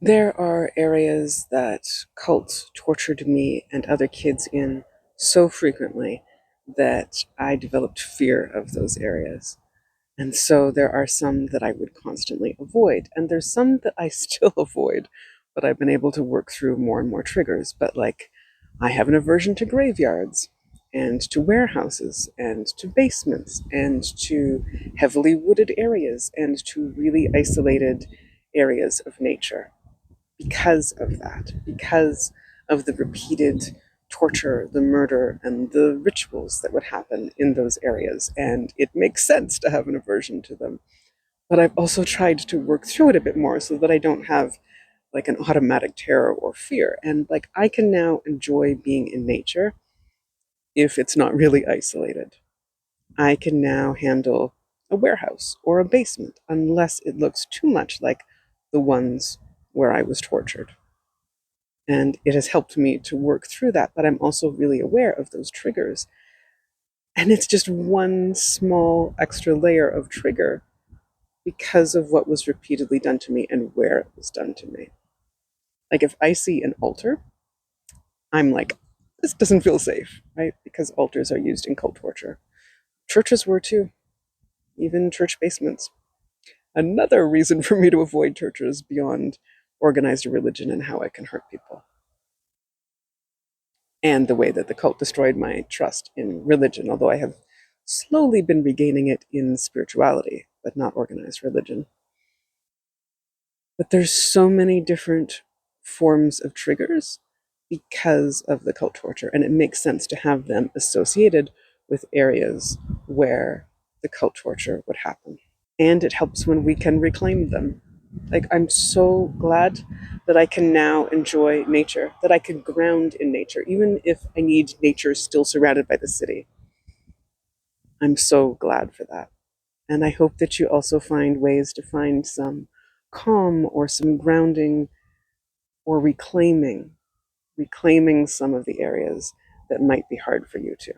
There are areas that cults tortured me and other kids in so frequently that I developed fear of those areas. And so there are some that I would constantly avoid. And there's some that I still avoid, but I've been able to work through more and more triggers. But like, I have an aversion to graveyards and to warehouses and to basements and to heavily wooded areas and to really isolated areas of nature because of that, because of the repeated torture, the murder, and the rituals that would happen in those areas. And it makes sense to have an aversion to them. But I've also tried to work through it a bit more so that I don't have like an automatic terror or fear. And like I can now enjoy being in nature if it's not really isolated. I can now handle a warehouse or a basement unless it looks too much like the ones where I was tortured. And it has helped me to work through that, but I'm also really aware of those triggers. And it's just one small extra layer of trigger because of what was repeatedly done to me and where it was done to me. Like if I see an altar, I'm like, this doesn't feel safe, right? Because altars are used in cult torture. Churches were too, even church basements. Another reason for me to avoid churches beyond organized religion and how I can hurt people. And the way that the cult destroyed my trust in religion, although I have slowly been regaining it in spirituality, but not organized religion. But there's so many different forms of triggers because of the cult torture, and it makes sense to have them associated with areas where the cult torture would happen. And it helps when we can reclaim them. Like, I'm so glad that I can now enjoy nature, that I can ground in nature, even if I need nature still surrounded by the city. I'm so glad for that. And I hope that you also find ways to find some calm or some grounding or reclaiming some of the areas that might be hard for you to.